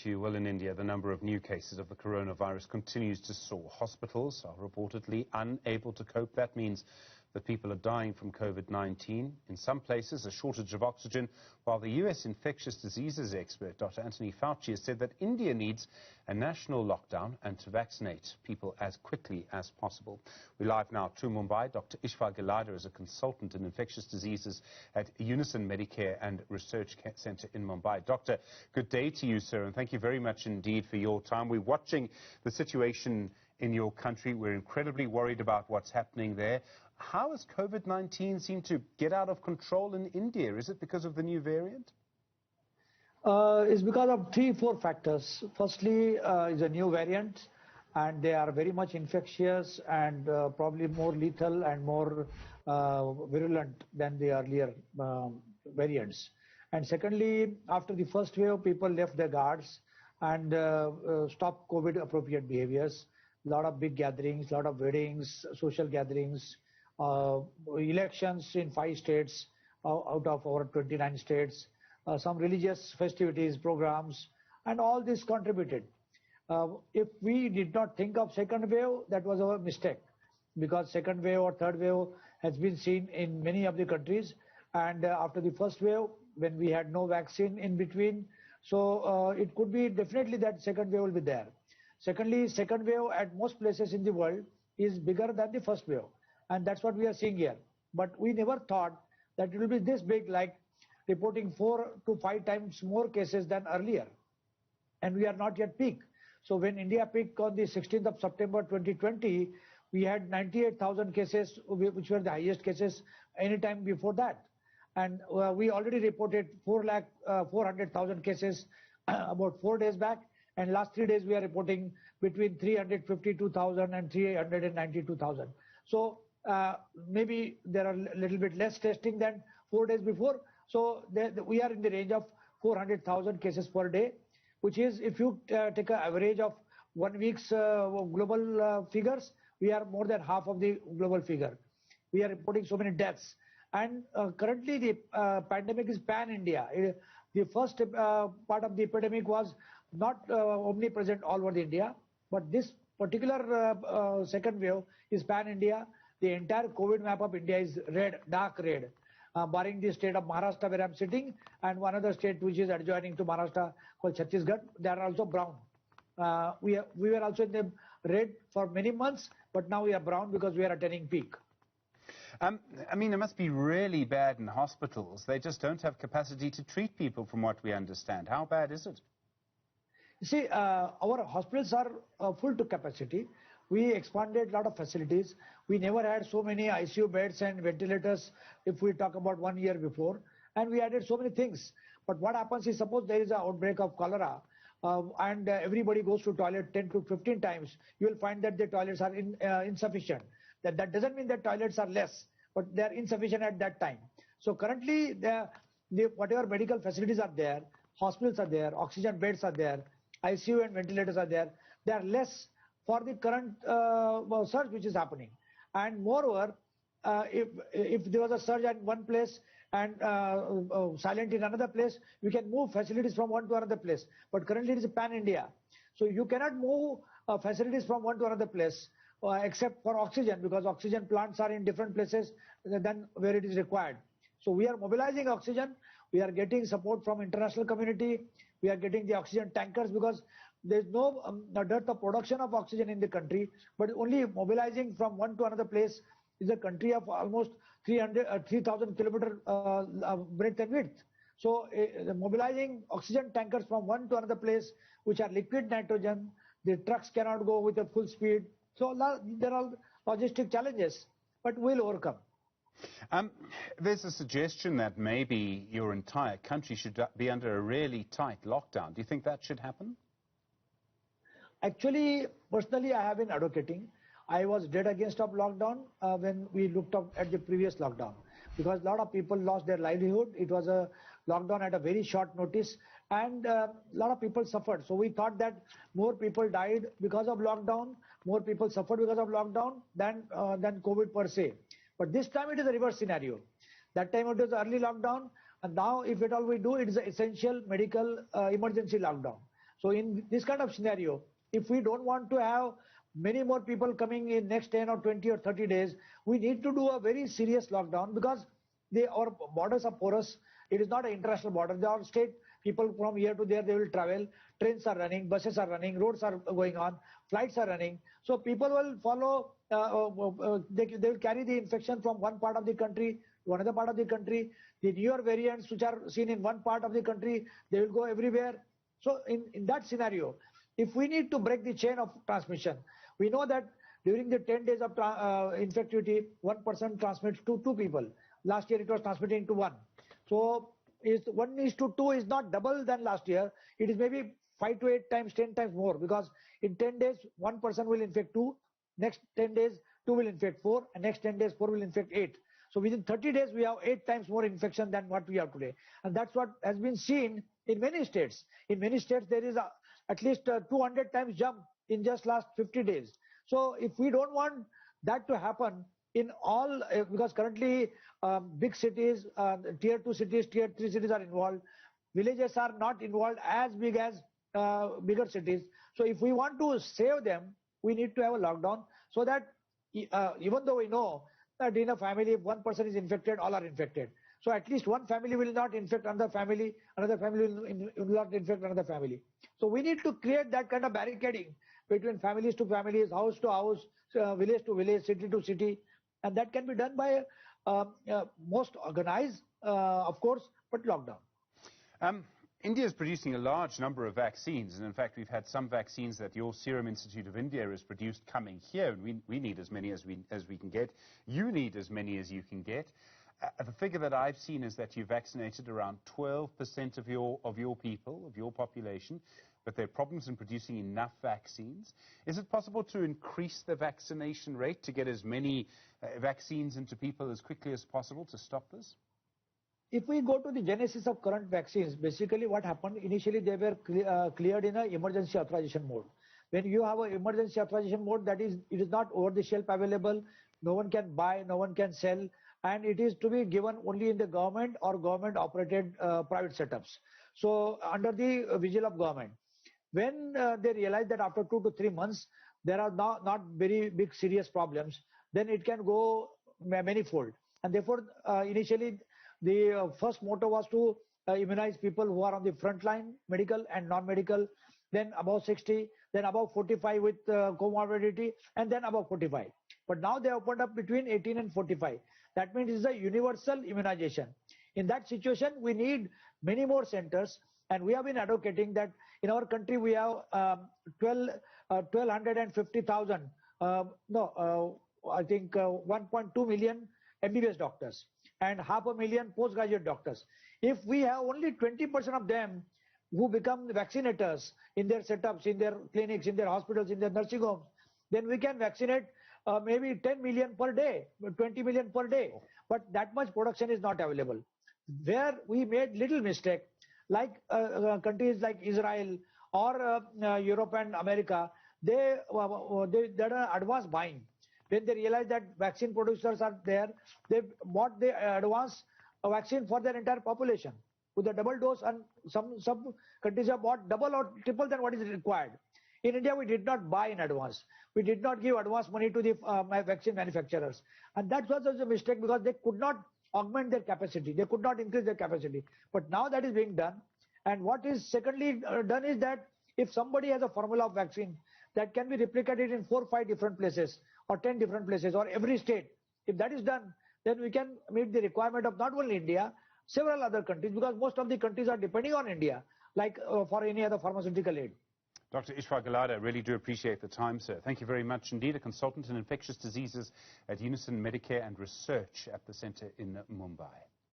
to you. Well, in India, the number of new cases of the coronavirus continues to soar. Hospitals are reportedly unable to cope. That means that people are dying from COVID-19. In some places, a shortage of oxygen, while the U.S. infectious diseases expert, Dr. Anthony Fauci, has said that India needs a national lockdown and to vaccinate people as quickly as possible. We live now to Mumbai. Dr. Ishwar Gilada is a consultant in infectious diseases at Unison Medicare and Research Center in Mumbai. Doctor, good day to you, sir, and thank you very much indeed for your time. We're watching the situation in your country. We're incredibly worried about what's happening there. How has COVID-19 seemed to get out of control in India? Is it because of the new variant? It's because of 3-4 factors. Firstly, is a new variant, and they are very much infectious and probably more lethal and more virulent than the earlier variants. And secondly, after the first wave, people left their guards and stopped COVID-appropriate behaviors. A lot of big gatherings, a lot of weddings, social gatherings, elections in 5 states out of our 29 states, some religious festivities, programs, and all this contributed. If we did not think of second wave, that was our mistake, because second wave or third wave has been seen in many of the countries, and after the first wave, when we had no vaccine in between, so it could be definitely that second wave will be there. Secondly, second wave at most places in the world is bigger than the first wave. And that's what we are seeing here. But we never thought that it will be this big, like reporting 4 to 5 times more cases than earlier. And we are not yet peaked. So when India peaked on the 16th of September 2020, we had 98,000 cases, which were the highest cases any time before that. And we already reported 400,000 cases about 4 days back. And last 3 days, we are reporting between 352,000 and 392,000. So maybe there are a little bit less testing than 4 days before. So we are in the range of 400,000 cases per day, which is, if you take an average of 1 week's global figures, we are more than half of the global figure. We are reporting so many deaths. And currently, the pandemic is pan-India. The first part of the epidemic was not omnipresent all over India, but this particular second wave is pan-India. The entire COVID map of India is red, dark red, barring the state of Maharashtra where I'm sitting, and one other state which is adjoining to Maharashtra called Chhattisgarh. They are also brown. We were also in the red for many months, but now we are brown because we are attaining peak. I mean, it must be really bad in hospitals. They just don't have capacity to treat people, from what we understand. How bad is it? You see, our hospitals are full to capacity. We expanded a lot of facilities. We never had so many ICU beds and ventilators if we talk about 1 year before. And we added so many things. But what happens is, suppose there is an outbreak of cholera and everybody goes to toilet 10 to 15 times, you will find that the toilets are insufficient. That doesn't mean that toilets are less, but they are insufficient at that time. So currently, whatever medical facilities are there, hospitals are there, oxygen beds are there, ICU and ventilators are there, they are less for the current surge which is happening. And moreover, if there was a surge at one place and silent in another place, we can move facilities from one to another place. But currently it is pan-India. So you cannot move facilities from one to another place except for oxygen, because oxygen plants are in different places than where it is required. So we are mobilizing oxygen. We are getting support from international community. We are getting the oxygen tankers, because there is no dearth of production of oxygen in the country, but only mobilizing from one to another place is a country of almost 3,000 kilometer breadth and width. So mobilizing oxygen tankers from one to another place, which are liquid nitrogen, the trucks cannot go with a full speed. So there are logistic challenges, but we'll overcome. There's a suggestion that maybe your entire country should be under a really tight lockdown. Do you think that should happen? Actually, personally, I have been advocating. I was dead against of lockdown when we looked up at the previous lockdown, because a lot of people lost their livelihood. It was a lockdown at a very short notice, and a lot of people suffered. So we thought that more people died because of lockdown, more people suffered because of lockdown than COVID per se. But this time it is a reverse scenario. That time it was early lockdown, and now if at all we do, it is an essential medical emergency lockdown. So in this kind of scenario, if we don't want to have many more people coming in next 10 or 20 or 30 days, we need to do a very serious lockdown, because our borders are porous. It is not an international border. They are state. People from here to there, they will travel. Trains are running, buses are running, roads are going on, flights are running. So people will follow, they will carry the infection from one part of the country to another part of the country. The newer variants which are seen in one part of the country, they will go everywhere. So in that scenario, if we need to break the chain of transmission, we know that during the 10 days of infectivity, one person transmits to 2 people. Last year it was transmitting to 1. So 1:2 is not double than last year. It is maybe 5 to 8 times, 10 times more, because in 10 days, 1 person will infect 2. Next 10 days, 2 will infect 4. And next 10 days, 4 will infect 8. So within 30 days, we have 8 times more infection than what we have today. And that's what has been seen in many states. In many states, there is at least 200 times jump in just last 50 days. So if we don't want that to happen in all, because currently big cities, tier 2 cities, tier 3 cities are involved. Villages are not involved as big as bigger cities. So if we want to save them, we need to have a lockdown, so that even though we know that in a family, if one person is infected, all are infected. So at least one family will not infect another family will not infect another family. So we need to create that kind of barricading between families to families, house to house, village to village, city to city. And that can be done by most organized, of course, but lockdown. India is producing a large number of vaccines, and in fact we've had some vaccines that your Serum Institute of India has produced coming here, and we need as many as we can get. You need as many as you can get. The figure that I've seen is that you vaccinated around 12% of your people, of your population, but there are problems in producing enough vaccines. Is it possible to increase the vaccination rate to get as many vaccines into people as quickly as possible to stop this? If we go to the genesis of current vaccines, basically what happened, initially they were cleared in an emergency authorization mode. When you have an emergency authorization mode, that is, it is not over the shelf available, no one can buy, no one can sell, and it is to be given only in the government or government operated private setups. So under the vigil of government. When they realize that after 2 to 3 months, there are not very big serious problems, then it can go manifold. And therefore, initially, the first motto was to immunize people who are on the front line, medical and non-medical, then above 60, then above 45 with comorbidity, and then above 45. But now they opened up between 18 and 45. That means it's a universal immunization. In that situation, we need many more centers, and we have been advocating that in our country we have 1,250,000, I think 1.2 million MBBS doctors and 500,000 postgraduate doctors. If we have only 20% of them who become vaccinators in their setups, in their clinics, in their hospitals, in their nursing homes, then we can vaccinate maybe 10 million per day, 20 million per day. But that much production is not available. Where we made little mistake, like countries like Israel or Europe and America, they did advanced buying. When they realized that vaccine producers are there, they bought the advanced vaccine for their entire population with a double dose, and some countries have bought double or triple than what is required. In India, we did not buy in advance. We did not give advance money to the vaccine manufacturers. And that was a mistake, because they could not augment their capacity. They could not increase their capacity. But now that is being done. And what is secondly done is that if somebody has a formula of vaccine that can be replicated in 4 or 5 different places, or 10 different places, or every state, if that is done, then we can meet the requirement of not only India, several other countries, because most of the countries are depending on India, like for any other pharmaceutical aid. Dr. Ishwar Gilada, I really do appreciate the time, sir. Thank you very much indeed. A consultant in infectious diseases at Unison Medicare and Research at the center in Mumbai.